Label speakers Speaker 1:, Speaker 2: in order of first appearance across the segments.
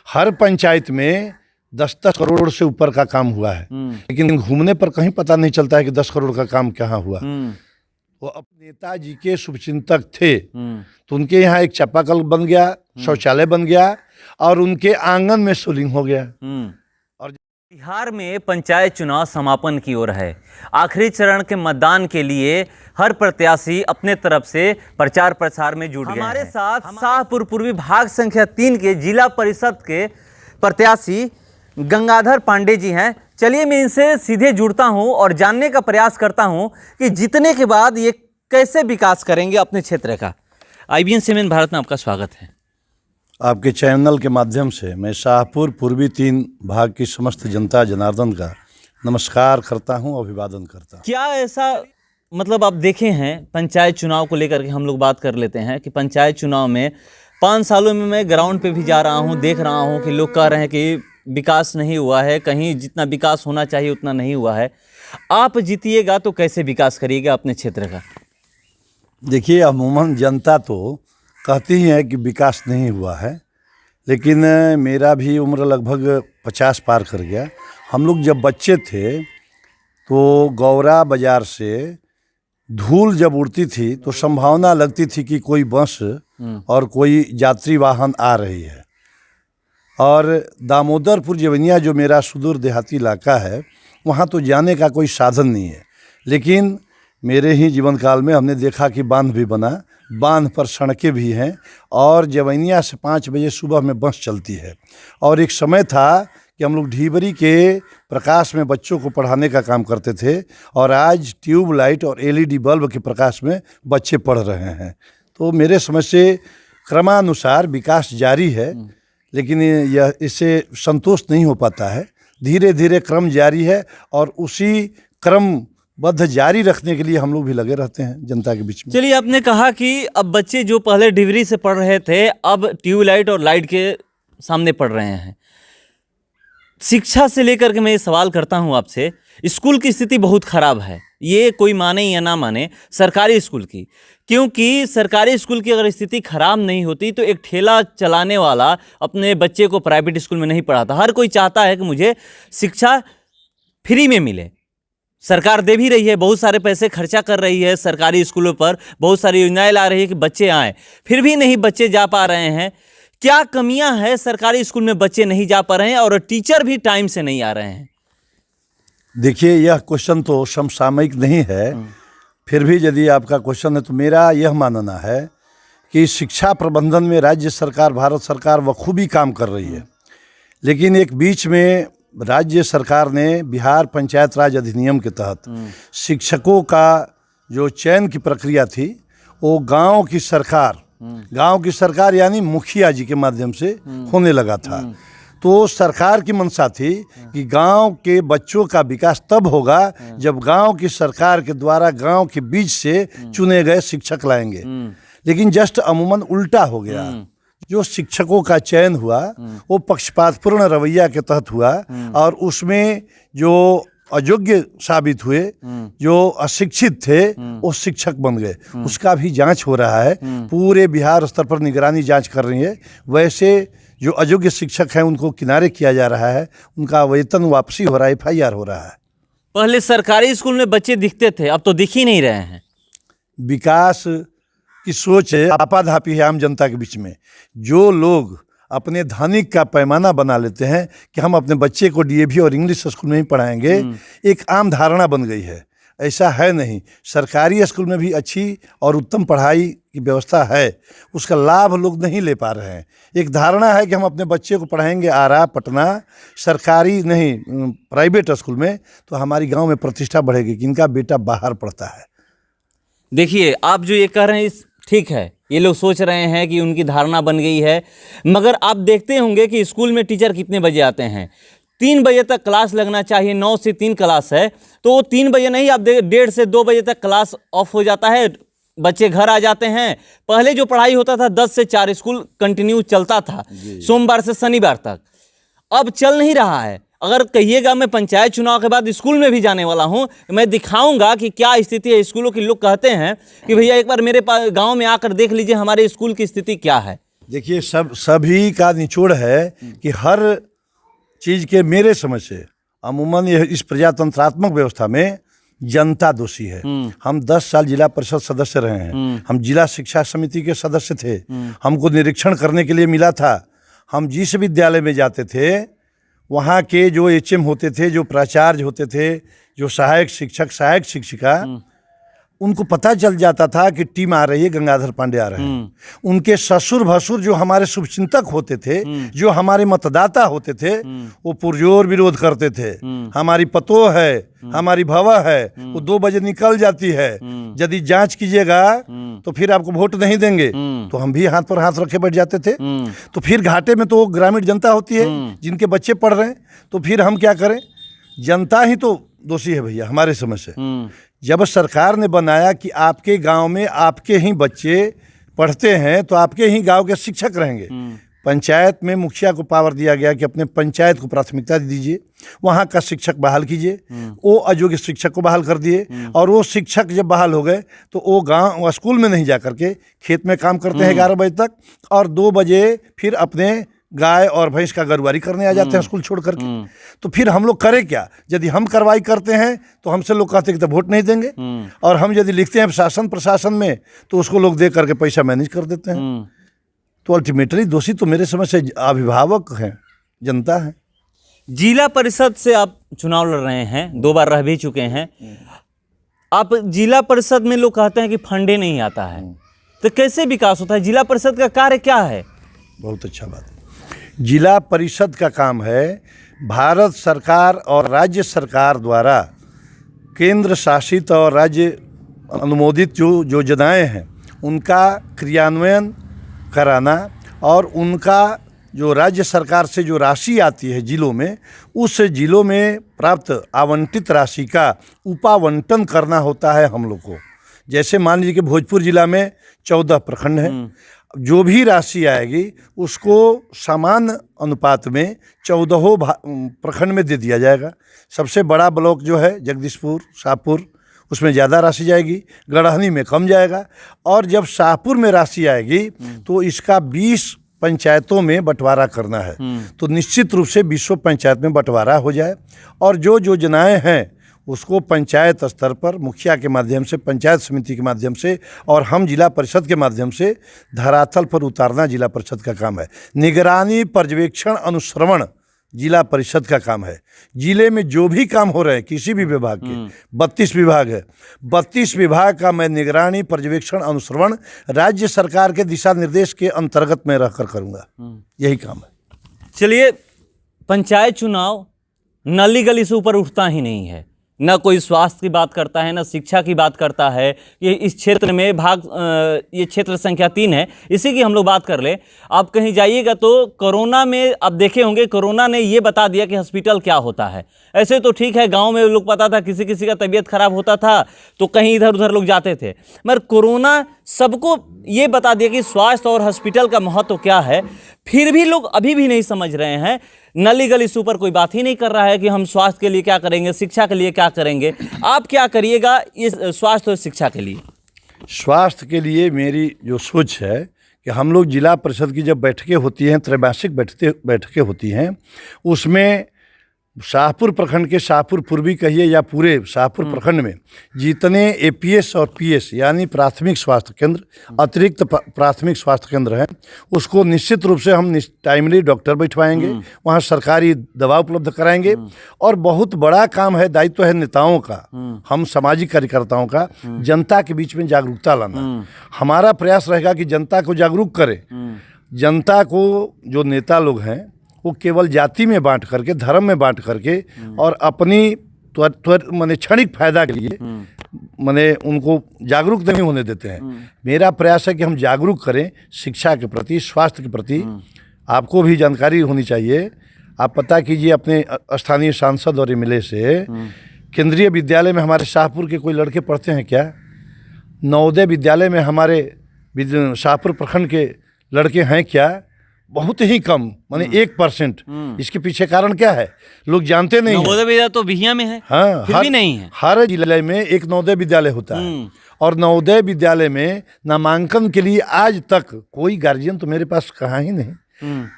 Speaker 1: हर पंचायत में 10-10 करोड़ से ऊपर का काम हुआ है, लेकिन घूमने पर कहीं पता नहीं चलता है कि 10 करोड़ का काम कहाँ हुआ। वो अपने नेताजी के शुभचिंतक थे, तो उनके यहाँ एक चापाकल बन गया, शौचालय बन गया और उनके आंगन में सोलिंग हो गया।
Speaker 2: और बिहार में पंचायत चुनाव समापन की ओर है। आखिरी चरण के मतदान के लिए हर प्रत्याशी अपने तरफ से प्रचार प्रसार में जुट गए। हमारे साथ शाहपुर पूर्वी भाग संख्या 3 के जिला परिषद के प्रत्याशी गंगाधर पांडे जी हैं। चलिए मैं इनसे सीधे जुड़ता हूं और जानने का प्रयास करता हूं कि जीतने के बाद ये कैसे विकास करेंगे अपने क्षेत्र का। IBN सीमेंट भारत में आपका स्वागत है।
Speaker 1: आपके चैनल के माध्यम से मैं शाहपुर पूर्वी 3 भाग की समस्त जनता जनार्दन का नमस्कार करता हूं, अभिवादन करता हूं।
Speaker 2: क्या ऐसा मतलब आप देखे हैं पंचायत चुनाव को लेकर के हम लोग बात कर लेते हैं कि पंचायत चुनाव में 5 सालों में मैं ग्राउंड पे भी जा रहा हूं, देख रहा हूं कि लोग कह रहे हैं कि विकास नहीं हुआ है, कहीं जितना विकास होना चाहिए उतना नहीं हुआ है। आप जीतिएगा तो कैसे विकास करिएगा अपने क्षेत्र का?
Speaker 1: देखिए, अमूमन जनता तो कहती ही है कि विकास नहीं हुआ है, लेकिन मेरा भी उम्र लगभग 50 पार कर गया। हम लोग जब बच्चे थे तो गौरा बाजार से धूल जब उड़ती थी तो संभावना लगती थी कि कोई बस और कोई यात्री वाहन आ रही है। और दामोदरपुर जवनिया जो मेरा सुदूर देहाती इलाका है, वहाँ तो जाने का कोई साधन नहीं है, लेकिन मेरे ही जीवन काल में हमने देखा कि बांध भी बना, बांध पर सड़कें भी हैं और जवनिया से 5 बजे सुबह में बस चलती है। और एक समय था कि हम लोग ढीबरी के प्रकाश में बच्चों को पढ़ाने का काम करते थे और आज ट्यूब लाइट और LED बल्ब के प्रकाश में बच्चे पढ़ रहे हैं। तो मेरे समझ से क्रमानुसार विकास जारी है, लेकिन यह इससे संतोष नहीं हो पाता है। धीरे धीरे क्रम जारी है और उसी क्रमबद्ध जारी रखने के लिए हम लोग भी लगे रहते हैं जनता के बीच में।
Speaker 2: चलिए, आपने कहा कि अब बच्चे जो पहले डिग्री से पढ़ रहे थे अब ट्यूबलाइट और लाइट के सामने पढ़ रहे हैं। शिक्षा से लेकर के मैं ये सवाल करता हूँ आपसे, स्कूल की स्थिति बहुत ख़राब है, ये कोई माने या ना माने, सरकारी स्कूल की, क्योंकि सरकारी स्कूल की अगर स्थिति खराब नहीं होती तो एक ठेला चलाने वाला अपने बच्चे को प्राइवेट स्कूल में नहीं पढ़ाता। हर कोई चाहता है कि मुझे शिक्षा फ्री में मिले। सरकार दे भी रही है, बहुत सारे पैसे खर्चा कर रही है सरकारी स्कूलों पर, बहुत सारी योजनाएं ला रही है कि बच्चे आएँ, फिर भी नहीं बच्चे जा पा रहे हैं। क्या कमियां हैं सरकारी स्कूल में बच्चे नहीं जा पा रहे हैं और टीचर भी टाइम से नहीं आ रहे हैं?
Speaker 1: देखिए, यह क्वेश्चन तो समसामयिक नहीं है, फिर भी यदि आपका क्वेश्चन है तो मेरा यह मानना है कि शिक्षा प्रबंधन में राज्य सरकार, भारत सरकार बखूबी काम कर रही है। लेकिन एक बीच में राज्य सरकार ने बिहार पंचायत राज अधिनियम के तहत शिक्षकों का जो चयन की प्रक्रिया थी वो गांव की सरकार यानी मुखिया जी के माध्यम से होने लगा था। तो सरकार की मंशा थी कि गांव के बच्चों का विकास तब होगा जब गांव की सरकार के द्वारा गांव के बीच से चुने गए शिक्षक लाएंगे। लेकिन जस्ट अमूमन उल्टा हो गया। जो शिक्षकों का चयन हुआ वो पक्षपातपूर्ण रवैया के तहत हुआ और उसमें जो अयोग्य साबित हुए, जो अशिक्षित थे, वो शिक्षक बन गए। उसका भी जांच हो रहा है, पूरे बिहार स्तर पर निगरानी जांच कर रही है। वैसे जो अयोग्य शिक्षक हैं उनको किनारे किया जा रहा है, उनका वेतन वापसी हो रहा है, FIR हो रहा है।
Speaker 2: पहले सरकारी स्कूल में बच्चे दिखते थे, अब तो दिख ही नहीं रहे हैं।
Speaker 1: विकास की सोच है, आपाधापी है आम जनता के बीच में। जो लोग अपने धनिक का पैमाना बना लेते हैं कि हम अपने बच्चे को DAV और इंग्लिश स्कूल में ही पढ़ाएंगे, एक आम धारणा बन गई है। ऐसा है नहीं, सरकारी स्कूल में भी अच्छी और उत्तम पढ़ाई की व्यवस्था है, उसका लाभ लोग नहीं ले पा रहे हैं। एक धारणा है कि हम अपने बच्चे को पढ़ाएंगे आरा पटना, सरकारी नहीं प्राइवेट स्कूल में, तो हमारी गांव में प्रतिष्ठा बढ़ेगी कि इनका बेटा बाहर पढ़ता है।
Speaker 2: देखिए, आप जो ये कह रहे हैं ठीक है, ये लोग सोच रहे हैं कि उनकी धारणा बन गई है, मगर आप देखते होंगे कि स्कूल में टीचर कितने बजे आते हैं। 3 बजे तक क्लास लगना चाहिए, 9 से 3 क्लास है, तो वो 3 बजे नहीं, आप 1:30 से 2 बजे तक क्लास ऑफ हो जाता है, बच्चे घर आ जाते हैं। पहले जो पढ़ाई होता था 10 से 4 स्कूल कंटिन्यू चलता था, सोमवार से शनिवार तक, अब चल नहीं रहा है। अगर कहिएगा मैं पंचायत चुनाव के बाद स्कूल में भी जाने वाला हूं, मैं दिखाऊंगा कि क्या स्थिति है स्कूलों की। लोग कहते हैं कि भैया एक बार मेरे गांव में आकर देख लीजिए हमारे स्कूल की स्थिति क्या है।
Speaker 1: देखिए सभी का निचोड़ है कि हर चीज के मेरे समझ से अमूमन ये इस प्रजातंत्रात्मक व्यवस्था में जनता दोषी है। हम 10 साल जिला परिषद सदस्य रहे हैं, हम जिला शिक्षा समिति के सदस्य थे, हमको निरीक्षण करने के लिए मिला था। हम जिस विद्यालय में जाते थे वहाँ के जो एचएम होते थे, जो प्राचार्य होते थे, जो सहायक शिक्षक सहायक शिक्षिका, उनको पता चल जाता था कि टीम आ रही है, गंगाधर पांडे आ रहे हैं। उनके ससुर भसुर जो हमारे शुभचिंतक होते थे, जो हमारे मतदाता होते थे, वो पुरजोर विरोध करते थे। हमारी पतोह है, हमारी भवा है, वो 2 बजे निकल जाती है, यदि जांच कीजिएगा तो फिर आपको वोट नहीं देंगे। तो हम भी हाथ पर हाथ रखे बैठ जाते थे। तो फिर घाटे में तो वो ग्रामीण जनता होती है जिनके बच्चे पढ़ रहे हैं। तो फिर हम क्या करें, जनता ही तो दोषी है भैया हमारे समझ से। जब सरकार ने बनाया कि आपके गांव में आपके ही बच्चे पढ़ते हैं तो आपके ही गांव के शिक्षक रहेंगे, पंचायत में मुखिया को पावर दिया गया कि अपने पंचायत को प्राथमिकता दीजिए, वहाँ का शिक्षक बहाल कीजिए। वो अयोग्य शिक्षक को बहाल कर दिए, और वो शिक्षक जब बहाल हो गए तो वो गांव स्कूल में नहीं जा करके खेत में काम करते हैं 11 बजे तक, और 2 बजे फिर अपने गाय और भैंस का गरवारी करने आ जाते हैं स्कूल छोड़ करके। तो फिर हम लोग करें क्या? यदि हम कार्रवाई करते हैं तो हमसे लोग कहते हैं कि तो वोट नहीं देंगे, और हम यदि लिखते हैं शासन प्रशासन में तो उसको लोग दे करके पैसा मैनेज कर देते हैं। तो अल्टीमेटली दोषी तो मेरे समझ से अभिभावक हैं, जनता है।
Speaker 2: जिला परिषद से आप चुनाव लड़ रहे हैं, 2 बार रह भी चुके हैं। आप जिला परिषद में लोग कहते हैं कि फंडे नहीं आता है, तो कैसे विकास होता है? जिला परिषद का कार्य क्या है?
Speaker 1: बहुत अच्छा बात। जिला परिषद का काम है भारत सरकार और राज्य सरकार द्वारा केंद्र शासित और राज्य अनुमोदित जो योजनाएं हैं उनका क्रियान्वयन कराना, और उनका जो राज्य सरकार से जो राशि आती है जिलों में, उस जिलों में प्राप्त आवंटित राशि का उपावंटन करना होता है हम लोग को। जैसे मान लीजिए कि भोजपुर जिला में 14 प्रखंड हैं, जो भी राशि आएगी उसको समान अनुपात में 14 प्रखंड में दे दिया जाएगा। सबसे बड़ा ब्लॉक जो है जगदीशपुर शाहपुर, उसमें ज़्यादा राशि जाएगी, गढ़हनी में कम जाएगा। और जब शाहपुर में राशि आएगी तो इसका 20 पंचायतों में बंटवारा करना है। तो निश्चित रूप से 20 पंचायत में बंटवारा हो जाए, और जो योजनाएं हैं उसको पंचायत स्तर पर मुखिया के माध्यम से, पंचायत समिति के माध्यम से, और हम जिला परिषद के माध्यम से धरातल पर उतारना जिला परिषद का काम है। निगरानी, पर्यवेक्षण, अनुश्रवण जिला परिषद का काम है। जिले में जो भी काम हो रहे हैं किसी भी विभाग के, 32 विभाग है, 32 विभाग का मैं निगरानी, पर्यवेक्षण, अनुश्रवण राज्य सरकार के दिशा निर्देश के अंतर्गत में रहकर करूँगा। यही काम है।
Speaker 2: चलिए, पंचायत चुनाव नली गली से ऊपर उठता ही नहीं है, न कोई स्वास्थ्य की बात करता है, न शिक्षा की बात करता है। ये इस क्षेत्र में ये क्षेत्र संख्या 3 है, इसी की हम लोग बात कर ले। आप कहीं जाइएगा तो कोरोना में आप देखे होंगे, कोरोना ने ये बता दिया कि हॉस्पिटल क्या होता है। ऐसे तो ठीक है, गांव में लोग पता था, किसी किसी का तबीयत खराब होता था तो कहीं इधर उधर लोग जाते थे, मगर कोरोना सबको ये बता दिया कि स्वास्थ्य और हॉस्पिटल का महत्व क्या है। फिर भी लोग अभी भी नहीं समझ रहे हैं। नली गली से ऊपर कोई बात ही नहीं कर रहा है कि हम स्वास्थ्य के लिए क्या करेंगे, शिक्षा के लिए क्या करेंगे। आप क्या करिएगा इस स्वास्थ्य और शिक्षा के लिए?
Speaker 1: स्वास्थ्य के लिए मेरी जो सोच है कि हम लोग जिला परिषद की जब बैठकें होती हैं, त्रैमासिक बैठकें होती हैं, उसमें शाहपुर प्रखंड के, शाहपुर पूर्वी कहिए या पूरे शाहपुर प्रखंड में जितने एपीएस और पीएस यानी प्राथमिक स्वास्थ्य केंद्र, अतिरिक्त प्राथमिक स्वास्थ्य केंद्र हैं, उसको निश्चित रूप से हम टाइमली डॉक्टर बैठवाएंगे, वहाँ सरकारी दवा उपलब्ध कराएंगे। और बहुत बड़ा काम है, दायित्व है नेताओं का, हम सामाजिक कार्यकर्ताओं का, जनता के बीच में जागरूकता लाना। हमारा प्रयास रहेगा कि जनता को जागरूक करें। जनता को जो नेता लोग हैं वो केवल जाति में बांट करके, धर्म में बांट करके और अपनी माने क्षणिक फायदा के लिए माने उनको जागरूक नहीं होने देते हैं। मेरा प्रयास है कि हम जागरूक करें शिक्षा के प्रति, स्वास्थ्य के प्रति। आपको भी जानकारी होनी चाहिए। आप पता कीजिए अपने स्थानीय सांसद और एमएलए से, केंद्रीय विद्यालय में हमारे शाहपुर के कोई लड़के पढ़ते हैं क्या? नवोदय विद्यालय में हमारे शाहपुर प्रखंड के लड़के हैं क्या? बहुत ही कम, माने 1%। इसके पीछे कारण क्या है लोग जानते नहीं हैं।
Speaker 2: नवोदय विद्यालय तो बिहिया में है,
Speaker 1: हाँ,
Speaker 2: फिर भी नहीं है।
Speaker 1: हर जिले में एक नवोदय विद्यालय होता है, और नवोदय विद्यालय में नामांकन के लिए आज तक कोई गार्जियन तो मेरे पास कहा ही नहीं।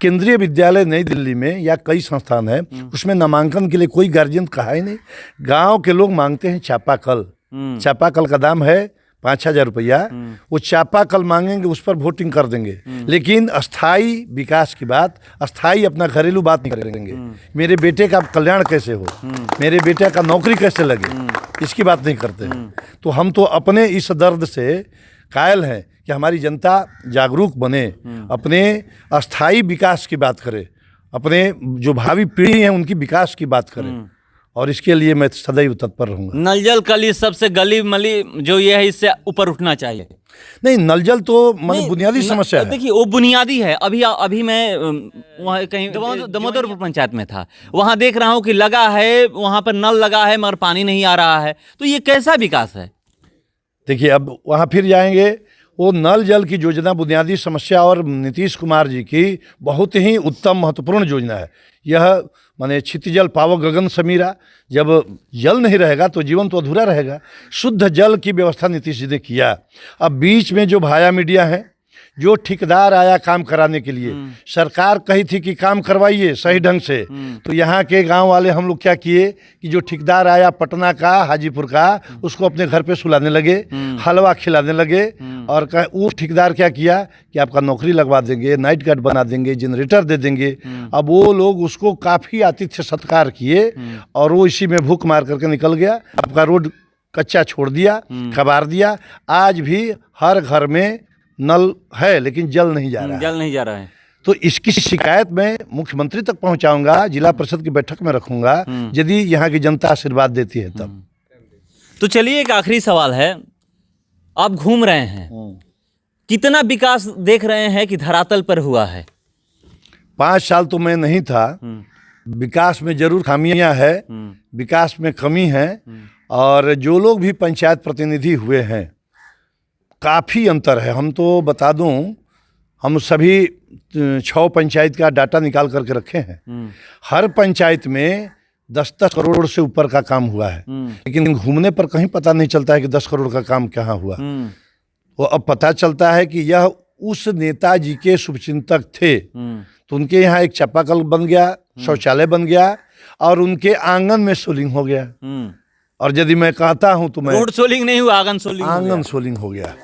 Speaker 1: केंद्रीय विद्यालय नई दिल्ली में या कई संस्थान है, उसमें नामांकन के लिए कोई गार्जियन कहा ही नहीं। गांव के लोग मांगते हैं चापाकल। चापाकल का दाम है 5,000 रुपया। वो चापाकल मांगेंगे, उस पर वोटिंग कर देंगे, लेकिन अस्थाई विकास की बात, अस्थाई अपना घरेलू बात नहीं करेंगे। मेरे बेटे का कल्याण कैसे हो, मेरे बेटे का नौकरी कैसे लगे, इसकी बात नहीं करते हैं। तो हम तो अपने इस दर्द से कायल हैं कि हमारी जनता जागरूक बने, अपने अस्थाई विकास की बात करे, अपने जो भावी पीढ़ी है उनकी विकास की बात करे, और इसके लिए मैं सदैव तत्पर रहूंगा।
Speaker 2: नल जल कल इस सबसे गली मली जो ये है, इससे ऊपर उठना चाहिए।
Speaker 1: नहीं, नल जल तो माने बुनियादी समस्या है।
Speaker 2: देखिए वो बुनियादी है। अभी मैं वहाँ कहीं दमोदरपुर पंचायत में था, वहाँ देख रहा हूँ कि लगा है, वहाँ पर नल लगा है मगर पानी नहीं आ रहा है। तो ये कैसा विकास है?
Speaker 1: देखिए अब वहाँ फिर जाएंगे। वो नल जल की योजना बुनियादी समस्या और नीतीश कुमार जी की बहुत ही उत्तम महत्वपूर्ण योजना है। यह माने क्षितिजल पावक गगन समीरा। जब जल नहीं रहेगा तो जीवन तो अधूरा रहेगा। शुद्ध जल की व्यवस्था नीतीश जी ने किया। अब बीच में जो भाया मीडिया है, जो ठेकेदार आया काम कराने के लिए, सरकार कही थी कि काम करवाइए सही ढंग से, तो यहाँ के गांव वाले हम लोग क्या किए कि जो ठेकेदार आया पटना का, हाजीपुर का, उसको अपने घर पे सुलाने लगे, हलवा खिलाने लगे, और वो ठेकेदार क्या किया कि आपका नौकरी लगवा देंगे, नाइट गार्ड बना देंगे, जनरेटर दे देंगे। अब वो लोग उसको काफ़ी आतिथ्य सत्कार किए और वो इसी में भूख मार करके निकल गया। आपका रोड कच्चा छोड़ दिया, कबार दिया। आज भी हर घर में नल है लेकिन जल नहीं जा रहा है।
Speaker 2: जल नहीं जा रहा है।
Speaker 1: तो इसकी शिकायत मैं मुख्यमंत्री तक पहुंचाऊंगा, जिला परिषद की बैठक में रखूंगा, यदि यहाँ की जनता आशीर्वाद देती है तब।
Speaker 2: तो चलिए एक आखिरी सवाल है, आप घूम रहे हैं, कितना विकास देख रहे हैं कि धरातल पर हुआ है?
Speaker 1: 5 साल तो मैं नहीं था। विकास में जरूर खामियां है, विकास में कमी है, और जो लोग भी पंचायत प्रतिनिधि हुए हैं काफ़ी अंतर है। हम तो बता दूं, हम सभी 6 पंचायत का डाटा निकाल करके रखे हैं। हर पंचायत में 10-10 करोड़ से ऊपर का काम हुआ है, लेकिन घूमने पर कहीं पता नहीं चलता है कि 10 करोड़ का काम कहाँ हुआ। वो अब पता चलता है कि यह उस नेताजी के शुभचिंतक थे, तो उनके यहाँ एक चापाकल बन गया, शौचालय बन गया, और उनके आंगन में सोलिंग हो गया। और यदि मैं कहता हूँ तो मैं
Speaker 2: रोड सोलिंग नहीं हुआ, आंगन सोलिंग
Speaker 1: आंगन सोलिंग हो गया।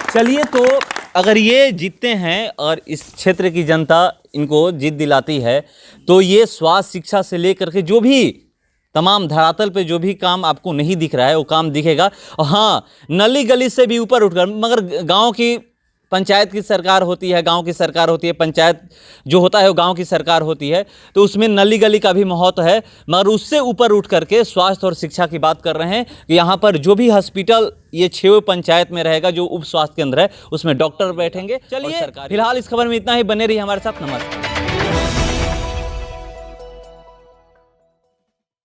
Speaker 2: चलिए, तो अगर ये जीतते हैं और इस क्षेत्र की जनता इनको जीत दिलाती है, तो ये स्वास्थ्य शिक्षा से लेकर के जो भी तमाम धरातल पे जो भी काम आपको नहीं दिख रहा है वो काम दिखेगा। और हाँ, नली गली से भी ऊपर उठकर, मगर गांव की पंचायत की सरकार होती है, गांव की सरकार होती है, पंचायत जो होता है वो गांव की सरकार होती है, तो उसमें नली गली का भी महत्व है। मगर उससे ऊपर उठ करके स्वास्थ्य और शिक्षा की बात कर रहे हैं कि यहाँ पर जो भी हॉस्पिटल ये 6 पंचायत में रहेगा, जो उप स्वास्थ्य केंद्र है, उसमें डॉक्टर बैठेंगे। चलिए फिलहाल इस खबर में इतना ही, बने रहिए हमारे साथ। नमस्कार।